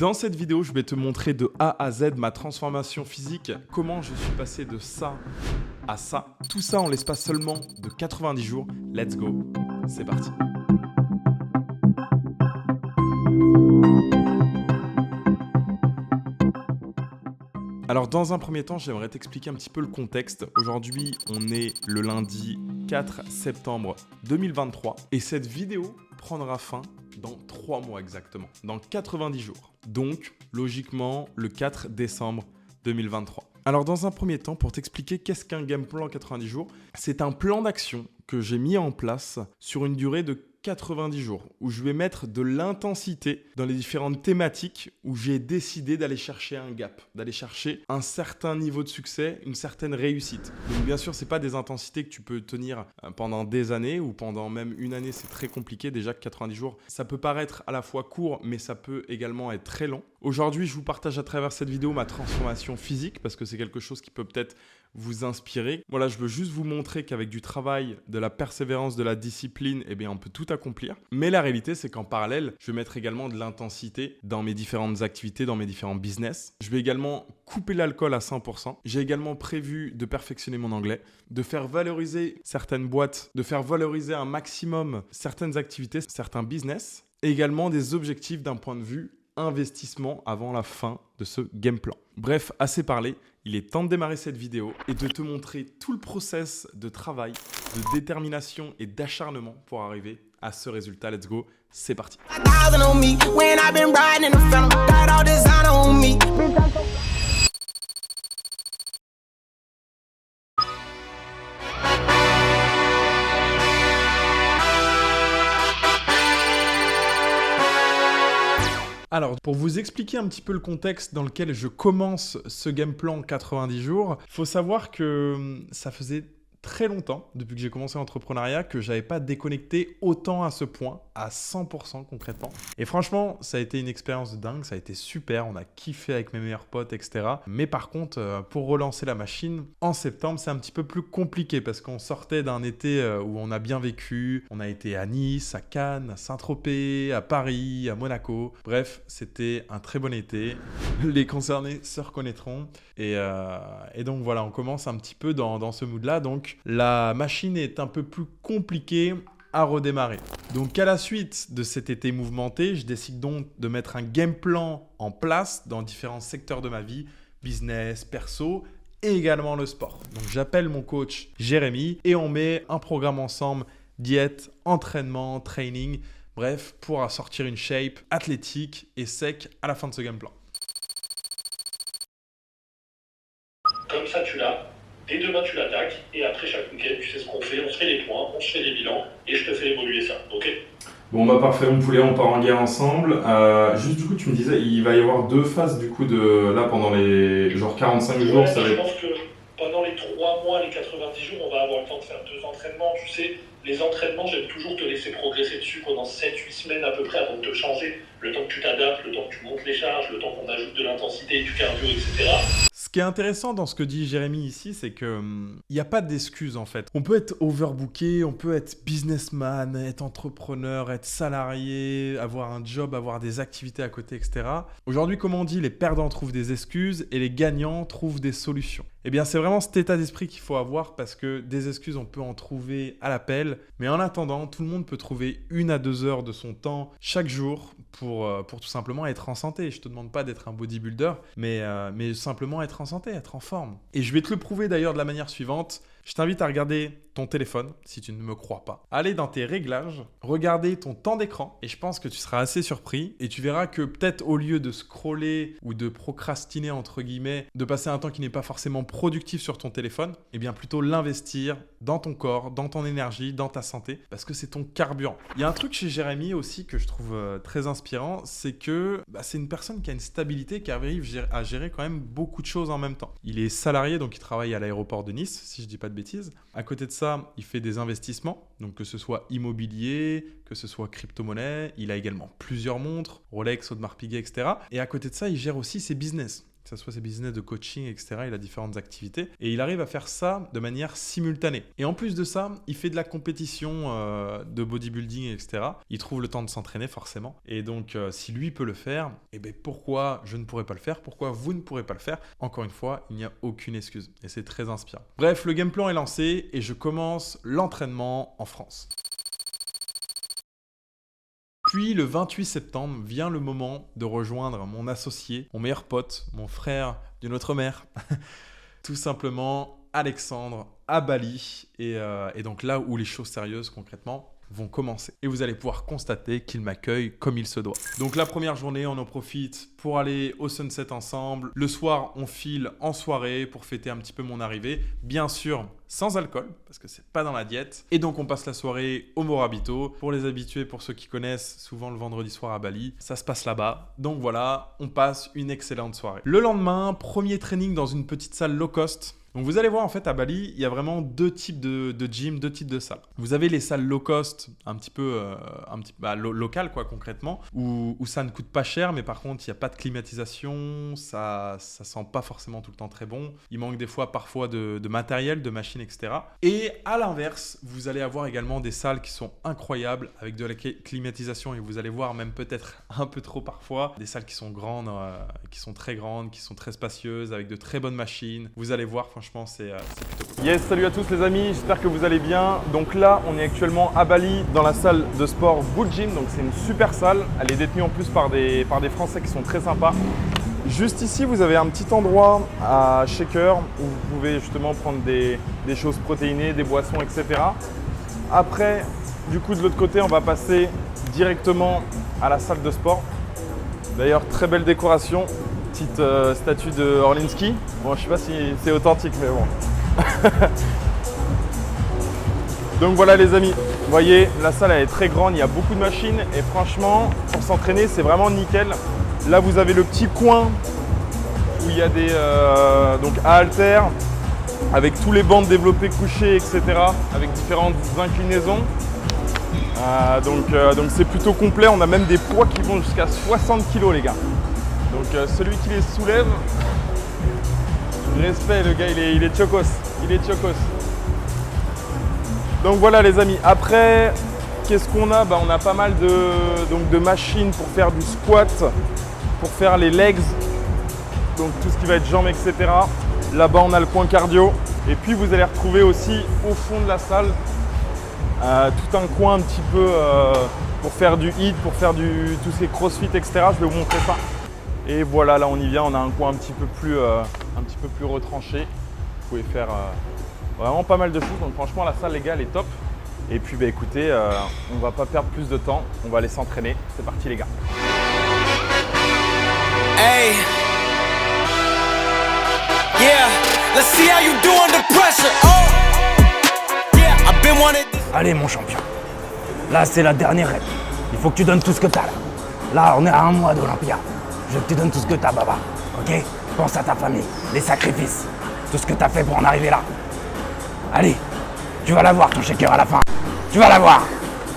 Dans cette vidéo, je vais te montrer de A à Z ma transformation physique, comment je suis passé de ça à ça. Tout ça en l'espace seulement de 90 jours. Let's go, c'est parti. Alors dans un premier temps, j'aimerais t'expliquer un petit peu le contexte. Aujourd'hui, on est le lundi 4 septembre 2023 et cette vidéo prendra fin dans 3 mois exactement, dans 90 jours. Donc, logiquement, le 4 décembre 2023. Alors dans un premier temps, pour t'expliquer qu'est-ce qu'un game plan en 90 jours, c'est un plan d'action que j'ai mis en place sur une durée de 90 jours, où je vais mettre de l'intensité dans les différentes thématiques où j'ai décidé d'aller chercher un gap, d'aller chercher un certain niveau de succès, une certaine réussite. Donc bien sûr, ce n'est pas des intensités que tu peux tenir pendant des années ou pendant même une année, c'est très compliqué. Déjà que 90 jours, ça peut paraître à la fois court, mais ça peut également être très long. Aujourd'hui, je vous partage à travers cette vidéo ma transformation physique parce que c'est quelque chose qui peut peut-être vous inspirer. Voilà, je veux juste vous montrer qu'avec du travail, de la persévérance, de la discipline, eh bien, on peut tout accomplir. Mais la réalité, c'est qu'en parallèle, je vais mettre également de l'intensité dans mes différentes activités, dans mes différents business. Je vais également couper l'alcool à 100%. J'ai également prévu de perfectionner mon anglais, de faire valoriser certaines boîtes, de faire valoriser un maximum certaines activités, certains business, et également des objectifs d'un point de vue investissement avant la fin de ce game plan. Bref, assez parlé, il est temps de démarrer cette vidéo et de te montrer tout le process de travail, de détermination et d'acharnement pour arriver à ce résultat. Let's go, c'est parti. Alors, pour vous expliquer un petit peu le contexte dans lequel je commence ce game plan 90 jours, il faut savoir que ça faisait très longtemps, depuis que j'ai commencé l'entrepreneuriat, que je n'avais pas déconnecté autant à ce point, à 100% concrètement. Et franchement, ça a été une expérience de dingue, ça a été super, on a kiffé avec mes meilleurs potes, etc. Mais par contre, pour relancer la machine, en septembre, c'est un petit peu plus compliqué parce qu'on sortait d'un été où on a bien vécu. On a été à Nice, à Cannes, à Saint-Tropez, à Paris, à Monaco. Bref, c'était un très bon été. Les concernés se reconnaîtront. Et donc voilà, on commence un petit peu dans ce mood-là. Donc la machine est un peu plus compliquée à redémarrer. Donc à la suite de cet été mouvementé, je décide donc de mettre un game plan en place dans différents secteurs de ma vie, business, perso et également le sport. Donc j'appelle mon coach Jérémy et on met un programme ensemble, diète, entraînement, training, bref, pour sortir une shape athlétique et sec à la fin de ce game plan. Comme ça, tu l'as. Dès demain, tu l'attaques. Et après chaque week-end, tu sais ce qu'on fait. On se fait les points, on se fait les bilans. Et je te fais évoluer ça. OK ? Bon, bah parfait, mon poulet, on part en guerre ensemble. Juste du coup, tu me disais, il va y avoir 2 phases du coup de là pendant les genre 45 jours. Ça va Je être... pense que pendant les 3 mois, les 90 jours, on va avoir le temps de faire 2 entraînements. Tu sais, les entraînements, j'aime toujours te laisser progresser dessus pendant 7-8 semaines à peu près avant de te changer. Le temps que tu t'adaptes, le temps que tu montes les charges, le temps qu'on ajoute de l'intensité et du cardio, etc. Ce qui est intéressant dans ce que dit Jérémy ici, c'est qu'il n'y a pas d'excuse en fait. On peut être overbooké, on peut être businessman, être entrepreneur, être salarié, avoir un job, avoir des activités à côté, etc. Aujourd'hui, comme on dit, les perdants trouvent des excuses et les gagnants trouvent des solutions. Eh bien, c'est vraiment cet état d'esprit qu'il faut avoir parce que des excuses, on peut en trouver à l'appel. Mais en attendant, tout le monde peut trouver 1 à 2 heures de son temps chaque jour pour tout simplement être en santé. Je ne te demande pas d'être un bodybuilder, mais simplement être en santé, être en forme. Et je vais te le prouver d'ailleurs de la manière suivante. Je t'invite à regarder ton téléphone, si tu ne me crois pas. Aller dans tes réglages, regarder ton temps d'écran et je pense que tu seras assez surpris et tu verras que peut-être au lieu de scroller ou de procrastiner entre guillemets, de passer un temps qui n'est pas forcément productif sur ton téléphone, eh bien plutôt l'investir dans ton corps, dans ton énergie, dans ta santé parce que c'est ton carburant. Il y a un truc chez Jérémy aussi que je trouve très inspirant, c'est que c'est une personne qui a une stabilité, qui arrive à gérer quand même beaucoup de choses en même temps. Il est salarié, donc il travaille à l'aéroport de Nice, si je dis pas de bêtises. À côté de ça, il fait des investissements, donc que ce soit immobilier, que ce soit crypto-monnaie. Il a également plusieurs montres, Rolex, Audemars Piguet, etc. Et à côté de ça, il gère aussi ses business. que ce soit ses business de coaching, etc. Il a différentes activités et il arrive à faire ça de manière simultanée. Et en plus de ça, il fait de la compétition de bodybuilding, etc. Il trouve le temps de s'entraîner forcément. Et donc, si lui peut le faire, eh bien, pourquoi je ne pourrais pas le faire? Pourquoi vous ne pourrez pas le faire? Encore une fois, il n'y a aucune excuse et c'est très inspirant. Bref, le game plan est lancé et je commence l'entraînement en France. Puis le 28 septembre vient le moment de rejoindre mon associé, mon meilleur pote, mon frère d'une autre mère, tout simplement Alexandre à Bali. Et donc là où les choses sérieuses concrètement vont commencer. Et vous allez pouvoir constater qu'il m'accueille comme il se doit. Donc la première journée, on en profite pour aller au sunset ensemble. Le soir, on file en soirée pour fêter un petit peu mon arrivée. Bien sûr, sans alcool, parce que c'est pas dans la diète. Et donc on passe la soirée au Morabito. Pour les habitués, pour ceux qui connaissent, souvent le vendredi soir à Bali, ça se passe là-bas. Donc voilà, on passe une excellente soirée. Le lendemain, premier training dans une petite salle low cost. Donc vous allez voir en fait à Bali, il y a vraiment deux types de gym, deux types de salles. Vous avez les salles low cost, un petit peu locales quoi concrètement, où ça ne coûte pas cher, mais par contre il n'y a pas de climatisation, ça sent pas forcément tout le temps très bon. Il manque des fois parfois de matériel, de machines, etc. Et à l'inverse, vous allez avoir également des salles qui sont incroyables avec de la climatisation et vous allez voir même peut-être un peu trop parfois, des salles qui sont grandes, qui sont très grandes, qui sont très spacieuses, avec de très bonnes machines. Vous allez voir, franchement, c'est plutôt cool. Yes, salut à tous les amis, j'espère que vous allez bien. Donc là, on est actuellement à Bali dans la salle de sport Bull Gym. Donc c'est une super salle. Elle est détenue en plus par des Français qui sont très sympas. Juste ici, vous avez un petit endroit à shaker où vous pouvez justement prendre des choses protéinées, des boissons, etc. Après, du coup, de l'autre côté, on va passer directement à la salle de sport. D'ailleurs, très belle décoration. Petite statue de Orlinsky. Bon, je sais pas si c'est authentique, mais bon. Donc voilà les amis, vous voyez, la salle elle est très grande, il y a beaucoup de machines et franchement, pour s'entraîner, c'est vraiment nickel. Là, vous avez le petit coin où il y a des donc à haltères avec tous les bandes développées couchées, etc. avec différentes inclinaisons. Donc c'est plutôt complet, on a même des poids qui vont jusqu'à 60 kg les gars. Donc celui qui les soulève, respect, le gars il est chocos, Donc voilà les amis, après qu'est-ce qu'on a? On a pas mal de machines pour faire du squat, pour faire les legs, donc tout ce qui va être jambes, etc. Là-bas on a le coin cardio et puis vous allez retrouver aussi au fond de la salle tout un coin un petit peu pour faire du HIIT, pour faire tout ce qui est crossfit, etc. Je vais vous montrer ça. Et voilà, là on y vient, on a un coin un petit peu plus retranché. Vous pouvez faire vraiment pas mal de choses. Donc franchement la salle les gars elle est top. Et puis écoutez, on va pas perdre plus de temps, on va aller s'entraîner. C'est parti les gars. Hey. Yeah, let's see how you do under pressure. Oh. Yeah, I've been wanted. Allez mon champion, là c'est la dernière rep. Il faut que tu donnes tout ce que t'as là. Là on est à un mois d'Olympia. Je veux que tu donnes tout ce que t'as, Baba. Ok? Pense à ta famille, les sacrifices, tout ce que t'as fait pour en arriver là. Allez, tu vas l'avoir ton shaker à la fin. Tu vas l'avoir.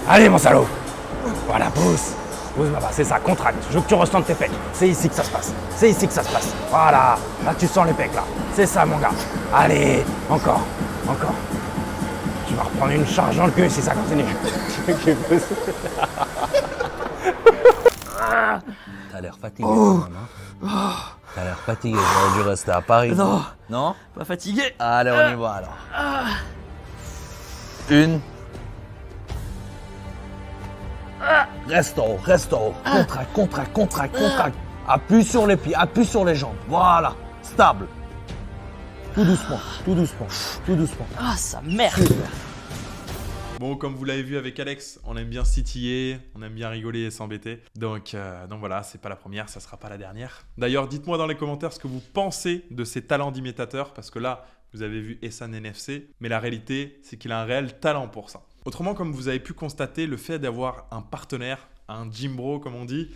Allez mon salaud. Voilà, pousse. Pousse, Baba, c'est ça, contracte. Je veux que tu ressentes tes pecs. C'est ici que ça se passe. C'est ici que ça se passe. Voilà. Là tu sens les pecs là. C'est ça mon gars. Allez, encore. Tu vas reprendre une charge dans le cul si ça continue. T'as l'air fatigué quand même, hein. T'as l'air fatigué, j'aurais dû rester à Paris. Non. Non? Pas fatigué. Allez, on y va alors. Une. Reste en haut, reste en haut. Contracte. Appuie sur les pieds, appuie sur les jambes. Voilà, stable. Tout doucement. Ah, ça merde. Super. Bon, comme vous l'avez vu avec Alex, on aime bien se titiller, on aime bien rigoler et s'embêter. Donc voilà, c'est pas la première, ça sera pas la dernière. D'ailleurs, dites-moi dans les commentaires ce que vous pensez de ces talents d'imitateur, parce que là, vous avez vu Ehsan NFC, mais la réalité, c'est qu'il a un réel talent pour ça. Autrement, comme vous avez pu constater, le fait d'avoir un partenaire, un gym bro comme on dit,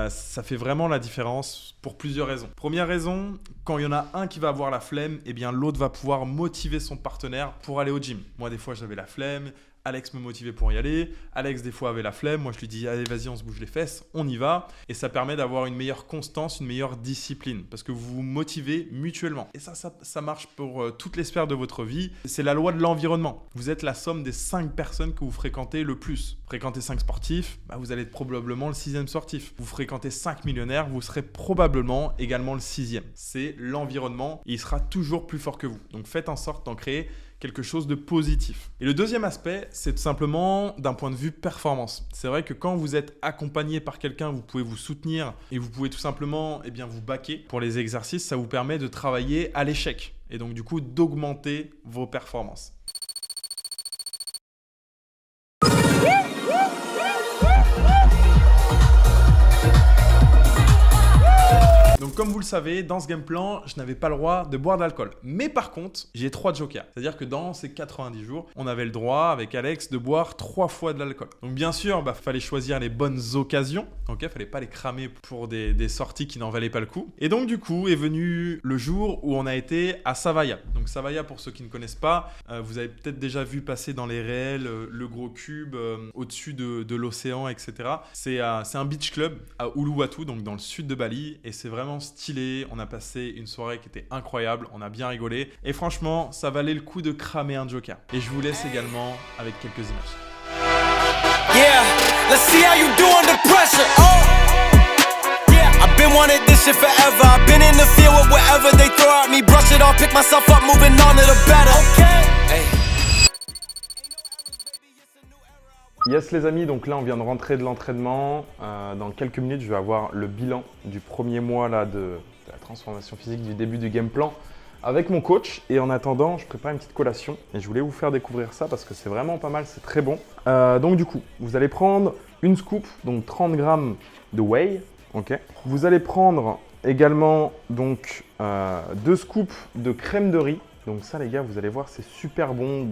ça fait vraiment la différence pour plusieurs raisons. Première raison, quand il y en a un qui va avoir la flemme, eh bien l'autre va pouvoir motiver son partenaire pour aller au gym. Moi, des fois, j'avais la flemme. Alex me motivait pour y aller. Alex, des fois, avait la flemme. Moi, je lui dis, allez, vas-y, on se bouge les fesses, on y va. Et ça permet d'avoir une meilleure constance, une meilleure discipline parce que vous vous motivez mutuellement. Et ça marche pour toutes les sphères de votre vie. C'est la loi de l'environnement. Vous êtes la somme des 5 personnes que vous fréquentez le plus. Fréquentez 5 sportifs, vous allez être probablement le 6e sportif. Vous fréquentez 5 millionnaires, vous serez probablement également le 6e. C'est l'environnement et il sera toujours plus fort que vous. Donc faites en sorte d'en créer quelque chose de positif. Et le deuxième aspect, c'est tout simplement d'un point de vue performance. C'est vrai que quand vous êtes accompagné par quelqu'un, vous pouvez vous soutenir et vous pouvez tout simplement vous baquer pour les exercices. Ça vous permet de travailler à l'échec et donc du coup d'augmenter vos performances. Donc comme vous le savez, dans ce game plan, je n'avais pas le droit de boire d'alcool. Mais par contre, j'ai 3 jokers. C'est-à-dire que dans ces 90 jours, on avait le droit avec Alex de boire 3 fois de l'alcool. Donc bien sûr, fallait choisir les bonnes occasions. Ok, fallait pas les cramer pour des sorties qui n'en valaient pas le coup. Et donc du coup est venu le jour où on a été à Savaia. Donc Savaia, pour ceux qui ne connaissent pas, vous avez peut-être déjà vu passer dans les réels le gros cube au-dessus de l'océan, etc. C'est un beach club à Uluwatu, donc dans le sud de Bali, et c'est vraiment stylé. On a passé une soirée qui était incroyable, on a bien rigolé et franchement ça valait le coup de cramer un joker. Et je vous laisse également avec quelques images. Yeah, let's see how you do under pressure. Yeah, I've been wanting this shit forever. I've been in the field with whatever they throw at me. Brush it off, pick myself up, moving on to the better. Hey. Yes les amis, donc là on vient de rentrer de l'entraînement. Dans quelques minutes, je vais avoir le bilan du premier mois là, de la transformation physique du début du game plan avec mon coach. Et en attendant, je prépare une petite collation et je voulais vous faire découvrir ça parce que c'est vraiment pas mal, c'est très bon. Donc du coup, vous allez prendre une scoop, donc 30 grammes de whey. Okay. Vous allez prendre également donc 2 scoops de crème de riz. Donc ça les gars, vous allez voir, c'est super bon,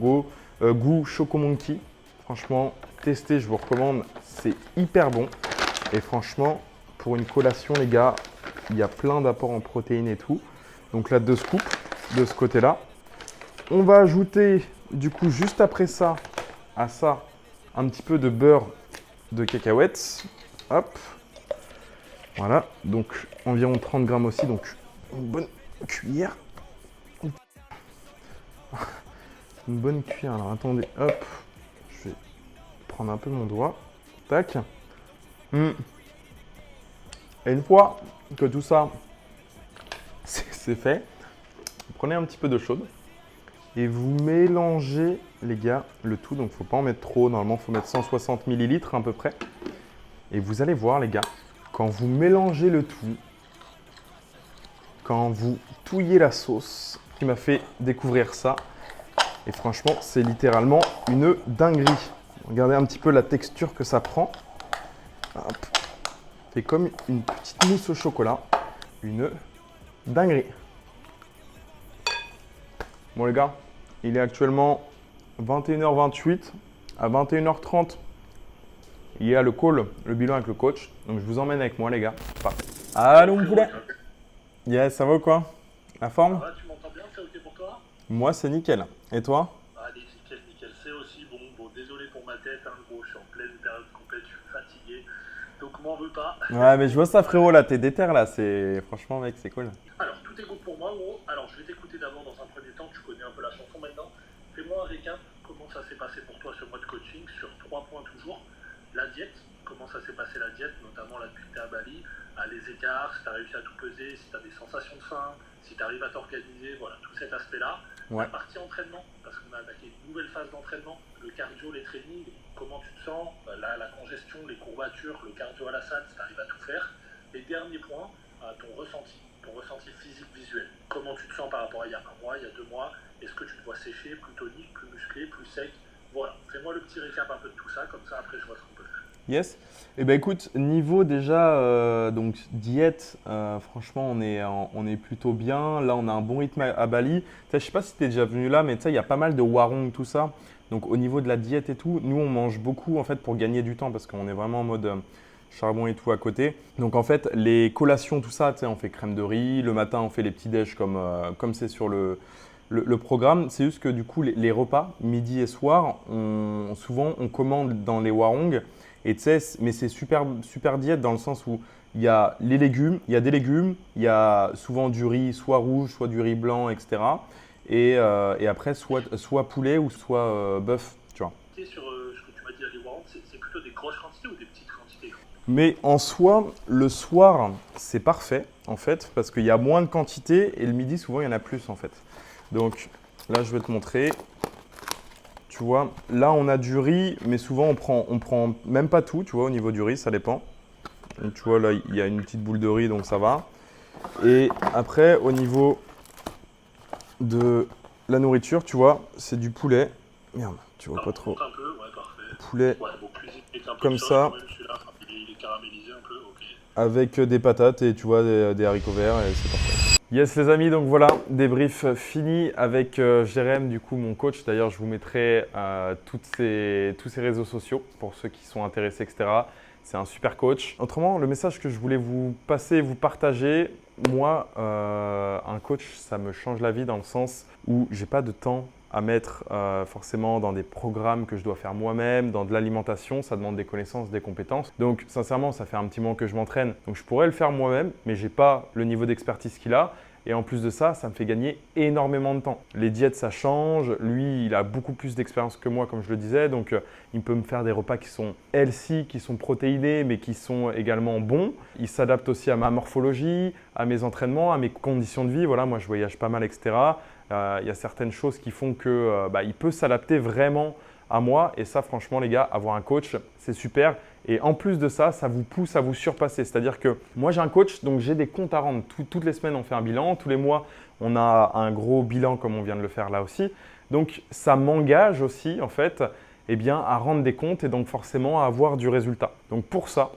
goût Choco Monkey. Franchement, testez, je vous recommande, c'est hyper bon. Et franchement, pour une collation, les gars, il y a plein d'apports en protéines et tout. Donc là, 2 scoops de ce côté-là. On va ajouter, du coup, juste après ça, à ça, un petit peu de beurre de cacahuètes. Hop. Voilà, donc environ 30 grammes aussi, donc une bonne cuillère. Une bonne cuillère, alors attendez, hop. Prendre un peu mon doigt, tac. Et une fois que tout ça c'est fait, vous prenez un petit peu d'eau chaude et vous mélangez les gars le tout. Donc faut pas en mettre trop, normalement il faut mettre 160 ml à peu près. Et vous allez voir les gars, quand vous mélangez le tout, quand vous touillez la sauce, qui m'a fait découvrir ça, et franchement c'est littéralement une dinguerie. Regardez un petit peu la texture que ça prend. Hop. C'est comme une petite mousse au chocolat. Une dinguerie. Bon les gars, il est actuellement 21h28. À 21h30, il y a le call, le bilan avec le coach. Donc je vous emmène avec moi les gars. Parfait. Allô mon poulet. Yes, ça va ou quoi? La forme? Ça va, tu m'entends bien? C'est ok pour toi? Moi c'est nickel. Et toi? Allez, nickel. C'est aussi bon. Désolé pour ma tête, gros. Je suis en pleine période complète, je suis fatigué. Donc m'en veux pas. Ouais, mais je vois ça frérot là, t'es déter là. Franchement mec, c'est cool. Alors, tout est good pour moi, gros. Alors, je vais t'écouter d'abord dans un premier temps. Tu connais un peu la chanson maintenant. Fais-moi un récap. Comment ça s'est passé pour toi ce mois de coaching sur 3 points toujours. La diète. Comment ça s'est passé la diète, notamment là depuis que tu es à Bali. Les écarts, si tu as réussi à tout peser, si tu as des sensations de faim, si tu arrives à t'organiser, voilà, tout cet aspect-là. Ouais. La partie entraînement, parce qu'on a attaqué une nouvelle phase d'entraînement, le cardio, les trainings, comment tu te sens, la congestion, les courbatures, le cardio à la salle, si tu arrives à tout faire. Et dernier point, ton ressenti physique visuel. Comment tu te sens par rapport à il y a un mois, il y a 2 mois, est-ce que tu te vois séché, plus tonique, plus musclé, plus sec? Voilà, fais-moi le petit récap un peu de tout ça, comme ça après je vois ce qu'on peut faire. Yes. Eh ben écoute, niveau déjà donc diète, franchement on est plutôt bien. Là on a un bon rythme à Bali. Je sais pas si tu es déjà venu là, mais il y a pas mal de warung tout ça. Donc au niveau de la diète et tout, nous on mange beaucoup en fait pour gagner du temps parce qu'on est vraiment en mode charbon et tout à côté. Donc en fait les collations tout ça, on fait crème de riz. Le matin on fait les petits déj comme c'est sur le le programme, c'est juste que du coup, les repas, midi et soir, souvent on commande dans les Warung. Et tu sais, mais c'est super diète dans le sens où il y a les légumes, il y a des légumes, il y a souvent du riz soit rouge, soit du riz blanc, etc. Et après, soit poulet ou soit bœuf, tu vois. Sur ce que tu m'as dit à les Warren, c'est plutôt des grosses quantités ou des petites quantités? Mais en soi, le soir, c'est parfait en fait, parce qu'il y a moins de quantité et le midi, souvent, il y en a plus en fait. Donc là, je vais te montrer. Tu vois, là, on a du riz, mais souvent, on prend même pas tout, tu vois, au niveau du riz, ça dépend. Donc, tu vois, là, il y a une petite boule de riz, donc ça va. Et après, au niveau de la nourriture, tu vois, c'est du poulet. Merde, tu vois pas trop. Un peu, ouais, parfait. Poulet Ouais, bon, cuisine avec un peu comme de sauce, ça, quand même, celui-là, enfin, il est caramélisé un peu, ok. avec des patates et tu vois, des haricots verts, et c'est parfait. Yes les amis, donc voilà, débrief fini avec Jérém, du coup mon coach. D'ailleurs, je vous mettrai tous ses réseaux sociaux pour ceux qui sont intéressés, etc. C'est un super coach. Autrement, le message que je voulais vous passer, vous partager, moi, un coach, ça me change la vie dans le sens où j'ai pas de temps à mettre forcément dans des programmes que je dois faire moi-même, dans de l'alimentation, ça demande des connaissances, des compétences. Donc sincèrement, ça fait un petit moment que je m'entraîne, donc je pourrais le faire moi-même, mais j'ai pas le niveau d'expertise qu'il a. Et en plus de ça, ça me fait gagner énormément de temps. Les diètes, ça change. Lui, il a beaucoup plus d'expérience que moi, comme je le disais. Donc, il peut me faire des repas qui sont healthy, qui sont protéinés, mais qui sont également bons. Il s'adapte aussi à ma morphologie, à mes entraînements, à mes conditions de vie. Voilà, moi, je voyage pas mal, etc. Il y a certaines choses qui font que il peut s'adapter vraiment à moi. Et ça, franchement, les gars, avoir un coach, c'est super. Et en plus de ça, ça vous pousse à vous surpasser. C'est-à-dire que moi, j'ai un coach, donc j'ai des comptes à rendre. Toutes les semaines, on fait un bilan. Tous les mois, on a un gros bilan comme on vient de le faire là aussi. Donc, ça m'engage aussi, en fait, à rendre des comptes et donc forcément à avoir du résultat. Donc, pour ça,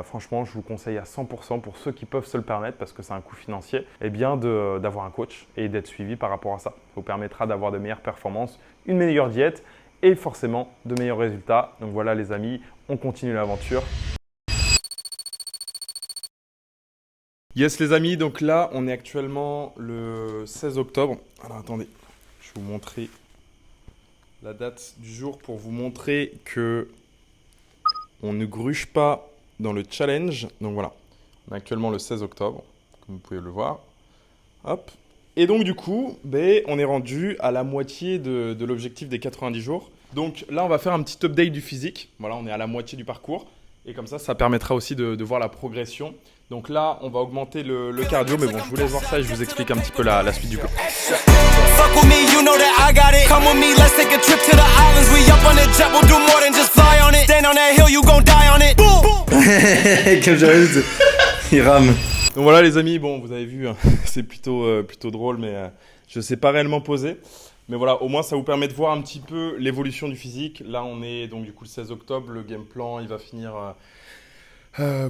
franchement, je vous conseille à 100% pour ceux qui peuvent se le permettre parce que c'est un coût financier, d'avoir un coach et d'être suivi par rapport à ça. Ça vous permettra d'avoir de meilleures performances, une meilleure diète et forcément de meilleurs résultats. Donc voilà les amis, on continue l'aventure. Yes les amis, donc là on est actuellement le 16 octobre. Alors attendez, je vais vous montrer la date du jour pour vous montrer que on ne gruge pas dans le challenge. Donc voilà, on est actuellement le 16 octobre, comme vous pouvez le voir. Hop. Et donc du coup, on est rendu à la moitié de l'objectif des 90 jours. Donc là, on va faire un petit update du physique. Voilà, on est à la moitié du parcours. Et comme ça permettra aussi de voir la progression. Donc là, on va augmenter le cardio. Mais bon, je vous laisse voir ça et je vous explique un petit peu la suite du plan. Fuck with me, you know that I got it. Come with me, let's take a trip to the islands. We up on the jet, we'll do more than just fly on it. Stand on that hill, you gon' die on it. Boom. Comme j'arrive, il rame. Donc voilà les amis, bon vous avez vu, c'est plutôt drôle mais je ne sais pas réellement poser. Mais voilà, au moins ça vous permet de voir un petit peu l'évolution du physique. Là on est donc du coup le 16 octobre, le game plan il va finir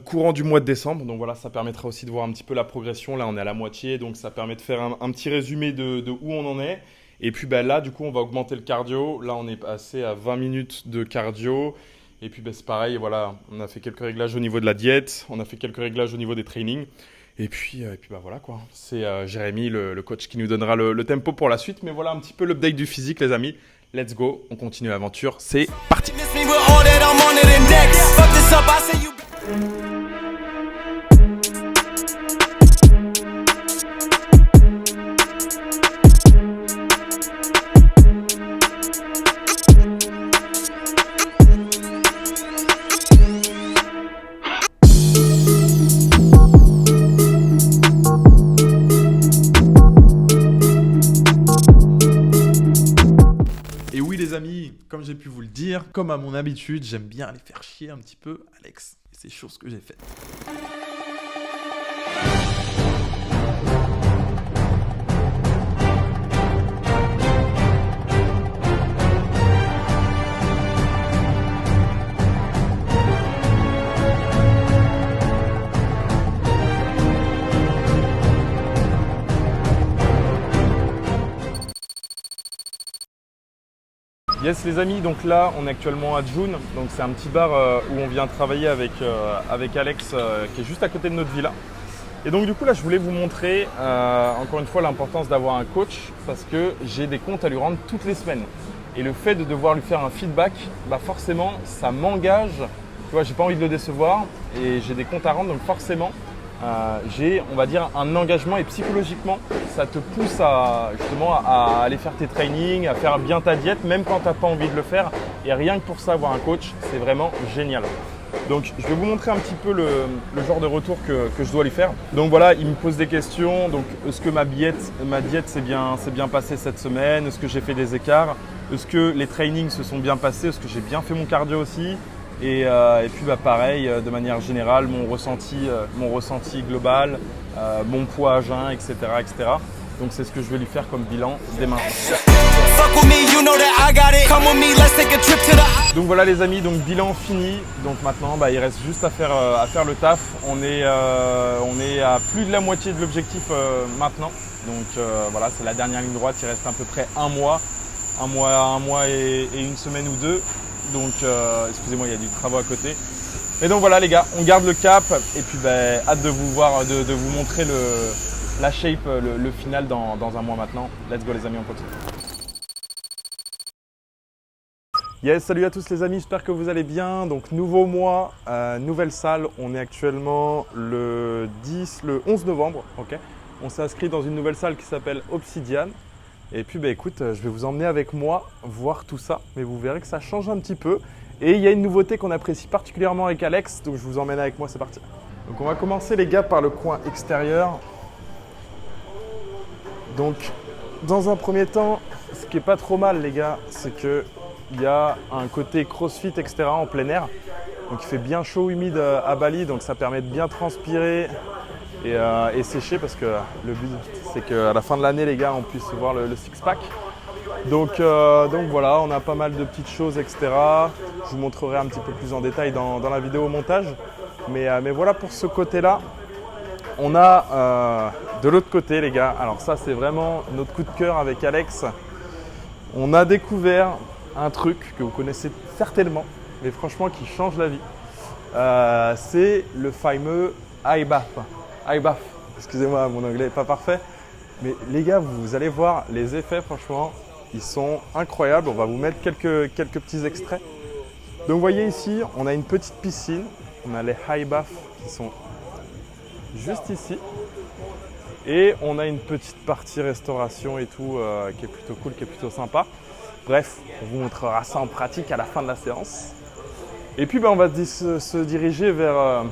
courant du mois de décembre. Donc voilà, ça permettra aussi de voir un petit peu la progression. Là on est à la moitié, donc ça permet de faire un petit résumé de où on en est. Et puis là du coup on va augmenter le cardio. Là on est passé à 20 minutes de cardio. Et puis c'est pareil, voilà, on a fait quelques réglages au niveau de la diète, on a fait quelques réglages au niveau des trainings. Et puis voilà quoi, c'est Jérémy, le coach qui nous donnera le tempo pour la suite. Mais voilà un petit peu l'update du physique les amis. Let's go, on continue l'aventure, c'est parti. Comme j'ai pu vous le dire, comme à mon habitude, j'aime bien aller faire chier un petit peu Alex. Et c'est chose que j'ai faite. Yes les amis, donc là on est actuellement à June, donc c'est un petit bar où on vient travailler avec Alex qui est juste à côté de notre villa. Et donc du coup là je voulais vous montrer encore une fois l'importance d'avoir un coach parce que j'ai des comptes à lui rendre toutes les semaines. Et le fait de devoir lui faire un feedback, bah forcément ça m'engage, tu vois, j'ai pas envie de le décevoir et j'ai des comptes à rendre donc forcément j'ai, on va dire, un engagement et psychologiquement ça te pousse à justement à aller faire tes trainings, à faire bien ta diète même quand tu n'as pas envie de le faire et rien que pour ça avoir un coach c'est vraiment génial. Donc je vais vous montrer un petit peu le genre de retour que je dois lui faire. Donc voilà, il me pose des questions. Donc est-ce que ma diète s'est bien passée cette semaine? Est-ce que j'ai fait des écarts? Est-ce que les trainings se sont bien passés? Est-ce que j'ai bien fait mon cardio aussi? Et puis bah, pareil, de manière générale, mon ressenti global, mon poids à jeun, etc., etc. Donc c'est ce que je vais lui faire comme bilan dès maintenant. Donc voilà les amis, donc bilan fini. Donc maintenant bah, il reste juste à faire le taf. On est à plus de la moitié de l'objectif maintenant. Donc voilà, c'est la dernière ligne droite, il reste à peu près un mois et une semaine ou deux. Donc excusez-moi, il y a du travail à côté. Et donc voilà les gars, on garde le cap et puis bah, hâte de vous voir, de vous montrer la shape, le final dans un mois maintenant. Let's go les amis, on continue. Yes, salut à tous les amis, j'espère que vous allez bien. Donc nouveau mois, nouvelle salle. On est actuellement le 11 novembre. Okay. On s'est inscrit dans une nouvelle salle qui s'appelle Obsidian. Et puis bah, écoute, je vais vous emmener avec moi voir tout ça. Mais vous verrez que ça change un petit peu. Et il y a une nouveauté qu'on apprécie particulièrement avec Alex. Donc je vous emmène avec moi, c'est parti. Donc on va commencer les gars par le coin extérieur. Donc dans un premier temps, ce qui est pas trop mal les gars, c'est que il y a un côté crossfit, etc. en plein air. Donc il fait bien chaud, humide à Bali, donc ça permet de bien transpirer et sécher parce que le but c'est qu'à la fin de l'année les gars on puisse voir le six-pack. Donc voilà, on a pas mal de petites choses, etc. Je vous montrerai un petit peu plus en détail dans la vidéo au montage. Mais voilà pour ce côté-là. On a de l'autre côté les gars, alors ça c'est vraiment notre coup de cœur avec Alex. On a découvert un truc que vous connaissez certainement, mais franchement qui change la vie. C'est le fameux IBAF. Excusez-moi, mon anglais n'est pas parfait. Mais les gars, vous allez voir les effets, franchement, ils sont incroyables. On va vous mettre quelques petits extraits. Donc vous voyez ici, on a une petite piscine. On a les IBAF qui sont juste ici. Et on a une petite partie restauration et tout qui est plutôt cool, qui est plutôt sympa. Bref, on vous montrera ça en pratique à la fin de la séance. Et puis on va se diriger vers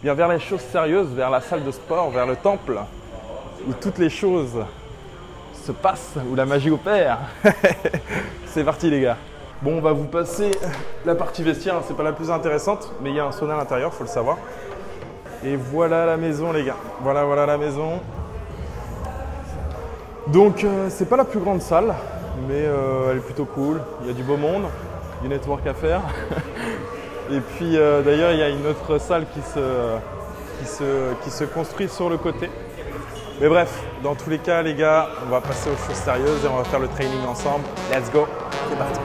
les choses sérieuses, vers la salle de sport, vers le temple, où toutes les choses se passent, où la magie opère. C'est parti les gars. Bon, on va vous passer la partie vestiaire, c'est pas la plus intéressante, mais il y a un sauna à l'intérieur, faut le savoir. Et voilà la maison les gars, voilà la maison. Donc c'est pas la plus grande salle, mais elle est plutôt cool, il y a du beau monde, du network à faire. Et puis d'ailleurs il y a une autre salle qui se construit sur le côté. Mais bref, dans tous les cas les gars, on va passer aux choses sérieuses et on va faire le training ensemble. Let's go, c'est parti.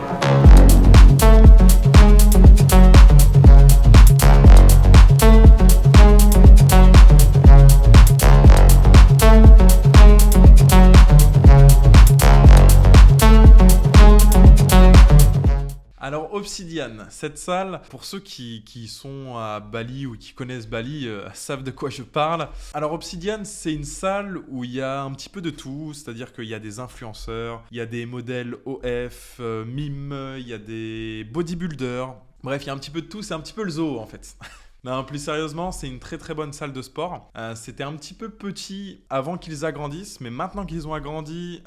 Alors Obsidian, cette salle, pour ceux qui sont à Bali ou qui connaissent Bali, savent de quoi je parle. Alors Obsidian, c'est une salle où il y a un petit peu de tout, c'est-à-dire qu'il y a des influenceurs, il y a des modèles OF, mimes, il y a des bodybuilders. Bref, il y a un petit peu de tout, c'est un petit peu le zoo en fait. Non, plus sérieusement, c'est une très très bonne salle de sport. C'était un petit peu petit avant qu'ils agrandissent, mais maintenant qu'ils ont agrandi,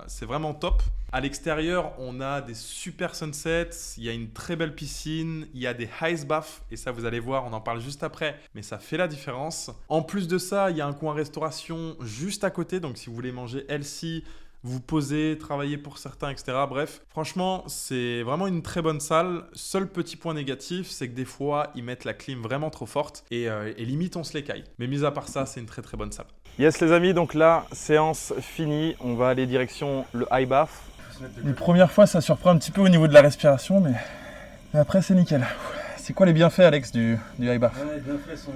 c'est vraiment top. À l'extérieur, on a des super sunsets, il y a une très belle piscine, il y a des ice baths, et ça vous allez voir, on en parle juste après, mais ça fait la différence. En plus de ça, il y a un coin restauration juste à côté, donc si vous voulez manger healthy, vous posez, travailler pour certains, etc. Bref, franchement, c'est vraiment une très bonne salle. Seul petit point négatif, c'est que des fois, ils mettent la clim vraiment trop forte et limite, on se l'écaille. Mais mis à part ça, c'est une très très bonne salle. Yes les amis, donc là, séance finie. On va aller direction le IBAF. Les premières fois, ça surprend un petit peu au niveau de la respiration, mais après, c'est nickel. C'est quoi les bienfaits, Alex, du high bar? Les bienfaits sont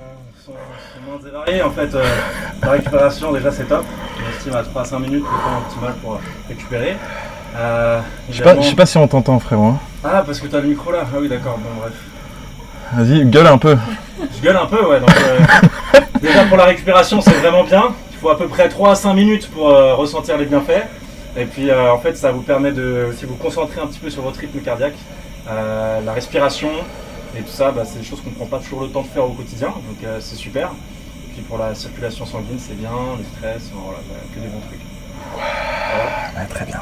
moins variés. En fait, la récupération, déjà, c'est top. On estime à 3 à 5 minutes le temps optimal pour récupérer. Je sais pas si on t'entend, frérot. Hein. Ah, parce que t'as le micro là. Ah oui, d'accord. Bon, bref. Vas-y, gueule un peu. Je gueule un peu, ouais. Donc, déjà, pour la récupération, c'est vraiment bien. Il faut à peu près 3 à 5 minutes pour ressentir les bienfaits. Et puis, en fait, ça vous permet de aussi vous concentrer un petit peu sur votre rythme cardiaque, la respiration. Et tout ça, c'est des choses qu'on ne prend pas toujours le temps de faire au quotidien, donc c'est super. Et puis pour la circulation sanguine, c'est bien, le stress, voilà, que des bons trucs. Voilà. Ouais, très bien.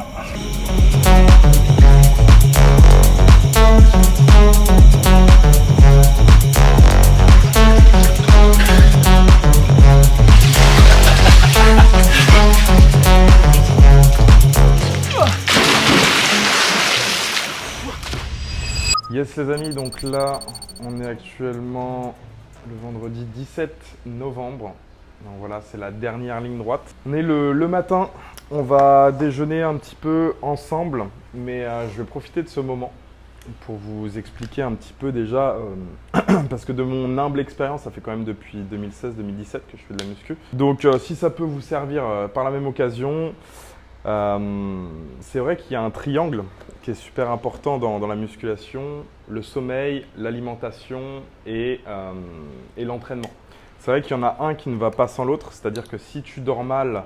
Yes les amis, donc là on est actuellement le vendredi 17 novembre. Donc voilà, c'est la dernière ligne droite. On est le matin, on va déjeuner un petit peu ensemble, mais je vais profiter de ce moment pour vous expliquer un petit peu déjà, parce que de mon humble expérience, ça fait quand même depuis 2016-2017 que je fais de la muscu. Donc si ça peut vous servir par la même occasion, c'est vrai qu'il y a un triangle qui est super important dans la musculation, le sommeil, l'alimentation et l'entraînement. C'est vrai qu'il y en a un qui ne va pas sans l'autre, c'est-à-dire que si tu dors mal,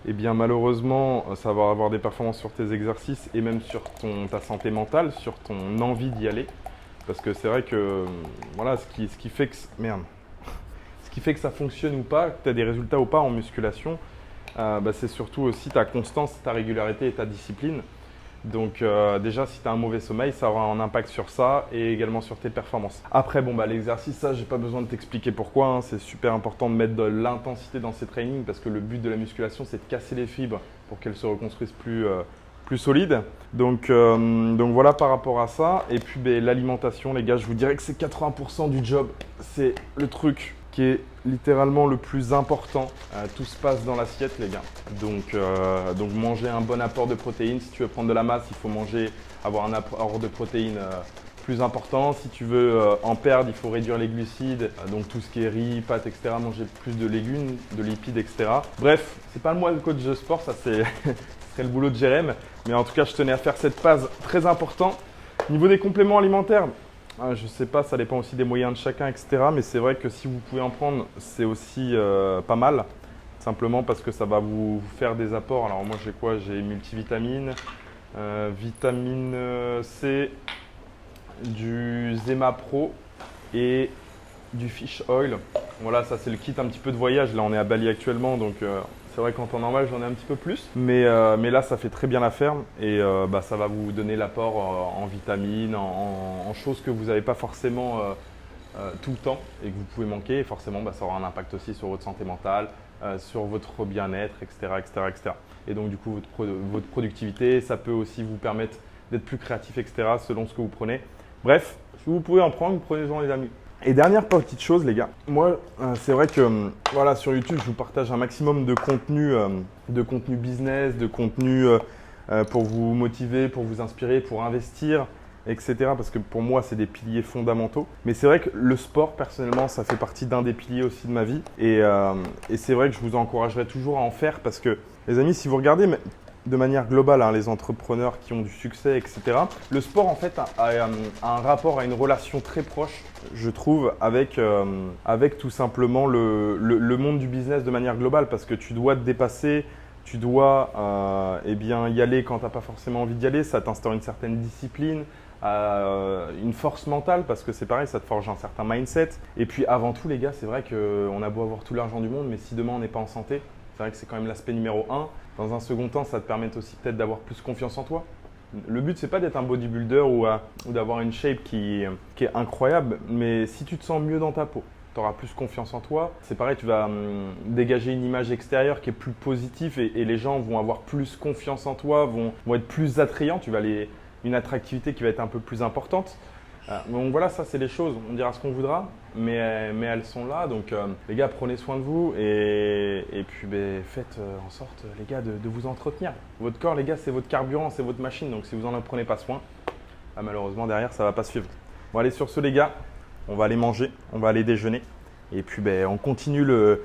eh bien malheureusement, ça va avoir des performances sur tes exercices et même sur ta santé mentale, sur ton envie d'y aller. Parce que c'est vrai que voilà, ce qui fait que ça fonctionne ou pas, que tu as des résultats ou pas en musculation, c'est surtout aussi ta constance, ta régularité et ta discipline. Donc déjà, si tu as un mauvais sommeil, ça aura un impact sur ça et également sur tes performances. Après, l'exercice, ça, j'ai pas besoin de t'expliquer pourquoi. Hein. C'est super important de mettre de l'intensité dans ces trainings parce que le but de la musculation, c'est de casser les fibres pour qu'elles se reconstruisent plus solides. Donc voilà par rapport à ça. Et puis l'alimentation, les gars, je vous dirais que c'est 80% du job. C'est le truc qui est littéralement le plus important. Tout se passe dans l'assiette, les gars. Donc manger un bon apport de protéines. Si tu veux prendre de la masse, il faut avoir un apport de protéines plus important. Si tu veux en perdre, il faut réduire les glucides. Donc tout ce qui est riz, pâtes, etc. Manger plus de légumes, de lipides, etc. Bref, c'est pas moi le coach de sport, ça c'est ce serait le boulot de Jérém. Mais en tout cas, je tenais à faire cette phase très importante. Niveau des compléments alimentaires, je ne sais pas, ça dépend aussi des moyens de chacun, etc. Mais c'est vrai que si vous pouvez en prendre, c'est aussi pas mal. Simplement parce que ça va vous faire des apports. Alors moi j'ai quoi? J'ai multivitamines, vitamine C, du Zema Pro et du Fish Oil. Voilà, ça c'est le kit un petit peu de voyage. Là on est à Bali actuellement, donc c'est vrai qu'en temps normal j'en ai un petit peu plus. Mais là ça fait très bien l'affaire et ça va vous donner l'apport en vitamines, en choses que vous n'avez pas forcément tout le temps et que vous pouvez manquer. Et forcément ça aura un impact aussi sur votre santé mentale, sur votre bien-être, etc. Et donc du coup votre productivité, ça peut aussi vous permettre d'être plus créatif, etc. selon ce que vous prenez. Bref, si vous pouvez en prendre, prenez-en les amis. Et dernière petite chose les gars, moi c'est vrai que voilà, sur YouTube je vous partage un maximum de contenu business, de contenu pour vous motiver, pour vous inspirer, pour investir, etc. Parce que pour moi c'est des piliers fondamentaux. Mais c'est vrai que le sport personnellement ça fait partie d'un des piliers aussi de ma vie. Et c'est vrai que je vous encouragerai toujours à en faire parce que les amis, si vous regardez de manière globale, hein, les entrepreneurs qui ont du succès, etc. Le sport, en fait, a un rapport à une relation très proche, je trouve, avec tout simplement le monde du business de manière globale, parce que tu dois te dépasser, tu dois y aller quand tu n'as pas forcément envie d'y aller, ça t'instaure une certaine discipline, une force mentale, parce que c'est pareil, ça te forge un certain mindset. Et puis avant tout, les gars, c'est vrai qu'on a beau avoir tout l'argent du monde, mais si demain on n'est pas en santé, c'est vrai que c'est quand même l'aspect numéro 1. Dans un second temps, ça te permet aussi peut-être d'avoir plus confiance en toi. Le but, c'est pas d'être un bodybuilder ou d'avoir une shape qui est incroyable, mais si tu te sens mieux dans ta peau, tu auras plus confiance en toi. C'est pareil, tu vas dégager une image extérieure qui est plus positive et les gens vont avoir plus confiance en toi, vont être plus attrayants. Tu vas une attractivité qui va être un peu plus importante. Donc voilà, ça c'est les choses, on dira ce qu'on voudra, mais elles sont là. Donc les gars, prenez soin de vous et puis faites en sorte, les gars, de vous entretenir. Votre corps, les gars, c'est votre carburant, c'est votre machine. Donc si vous n'en prenez pas soin, malheureusement derrière, ça ne va pas suivre. Bon allez, sur ce les gars, on va aller manger, on va aller déjeuner. Et puis on continue le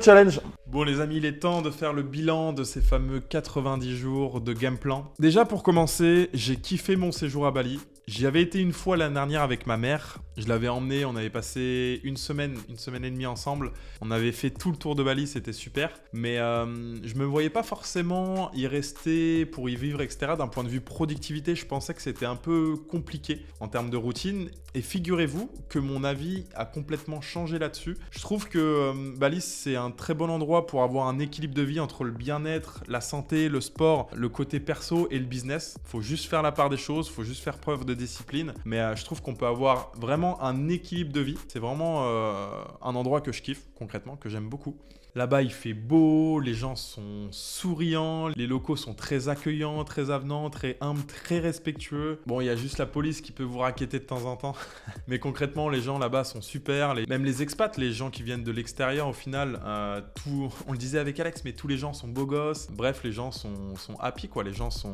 challenge. Bon les amis, il est temps de faire le bilan de ces fameux 90 jours de game plan. Déjà pour commencer, j'ai kiffé mon séjour à Bali. J'y avais été une fois l'année dernière avec ma mère. Je l'avais emmené, on avait passé une semaine et demie ensemble. On avait fait tout le tour de Bali, c'était super. Mais je me voyais pas forcément y rester pour y vivre, etc. D'un point de vue productivité, je pensais que c'était un peu compliqué en termes de routine. Et figurez-vous que mon avis a complètement changé là-dessus. Je trouve que Bali, c'est un très bon endroit pour avoir un équilibre de vie entre le bien-être, la santé, le sport, le côté perso et le business. Faut juste faire la part des choses, faut juste faire preuve de discipline. Mais je trouve qu'on peut avoir vraiment un équilibre de vie. C'est vraiment un endroit que je kiffe concrètement, que j'aime beaucoup. Là-bas, il fait beau, les gens sont souriants, les locaux sont très accueillants, très avenants, très humbles, très respectueux. Bon, il y a juste la police qui peut vous racketter de temps en temps. Mais concrètement, les gens là-bas sont super. Même les expats, les gens qui viennent de l'extérieur, au final, on le disait avec Alex, mais tous les gens sont beaux gosses. Bref, les gens sont happy, quoi. Les gens sont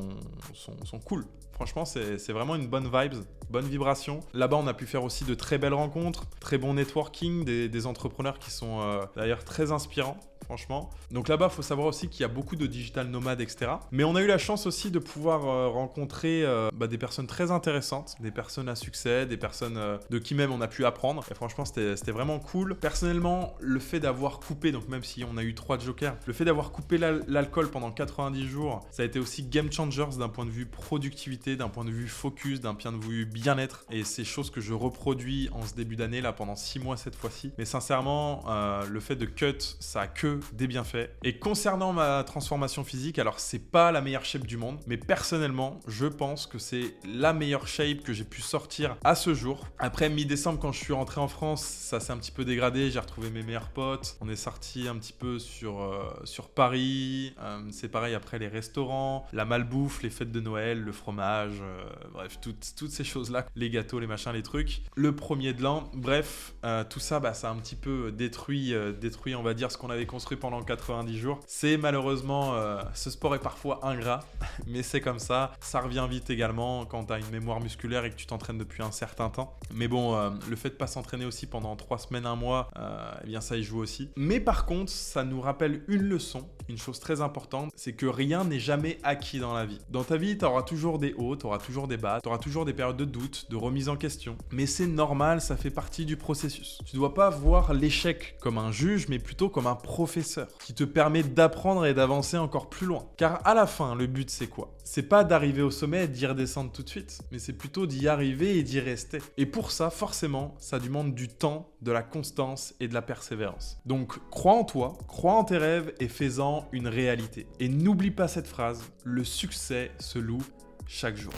cool. Franchement, c'est vraiment une bonne vibes, bonne vibration. Là-bas, on a pu faire aussi de très belles rencontres, très bon networking, des entrepreneurs qui sont d'ailleurs très inspirants. Franchement. Donc là-bas, il faut savoir aussi qu'il y a beaucoup de digital nomades, etc. Mais on a eu la chance aussi de pouvoir rencontrer des personnes très intéressantes, des personnes à succès, des personnes de qui même on a pu apprendre. Et franchement, c'était vraiment cool. Personnellement, le fait d'avoir coupé, donc même si on a eu 3 jokers, le fait d'avoir coupé l'alcool pendant 90 jours, ça a été aussi game changers d'un point de vue productivité, d'un point de vue focus, d'un point de vue bien-être. Et c'est chose que je reproduis en ce début d'année, là, pendant 6 mois cette fois-ci. Mais sincèrement, le fait de cut, ça a que des bienfaits. Et concernant ma transformation physique, alors c'est pas la meilleure shape du monde, mais personnellement, je pense que c'est la meilleure shape que j'ai pu sortir à ce jour. Après mi-décembre, quand je suis rentré en France, ça s'est un petit peu dégradé, j'ai retrouvé mes meilleurs potes, on est sorti un petit peu sur Paris, c'est pareil après les restaurants, la malbouffe, les fêtes de Noël, le fromage, bref, toutes ces choses-là, les gâteaux, les machins, les trucs, le premier de l'an, bref, tout ça, ça a un petit peu détruit, on va dire, ce qu'on avait construit pendant 90 jours. C'est malheureusement, ce sport est parfois ingrat, mais c'est comme ça. Ça revient vite également quand tu as une mémoire musculaire et que tu t'entraînes depuis un certain temps. Mais bon, le fait de pas s'entraîner aussi pendant 3 semaines, 1 mois, eh bien ça y joue aussi. Mais par contre, ça nous rappelle une leçon, une chose très importante, c'est que rien n'est jamais acquis dans la vie. Dans ta vie, tu auras toujours des hauts, tu auras toujours des bas, tu auras toujours des périodes de doute, de remise en question. Mais c'est normal, ça fait partie du processus. Tu dois pas voir l'échec comme un juge, mais plutôt comme un professeur qui te permet d'apprendre et d'avancer encore plus loin. Car à la fin, le but c'est quoi? C'est pas d'arriver au sommet et d'y redescendre tout de suite, mais c'est plutôt d'y arriver et d'y rester. Et pour ça, forcément, ça demande du temps, de la constance et de la persévérance. Donc, crois en toi, crois en tes rêves et fais-en une réalité. Et n'oublie pas cette phrase, le succès se loue chaque jour.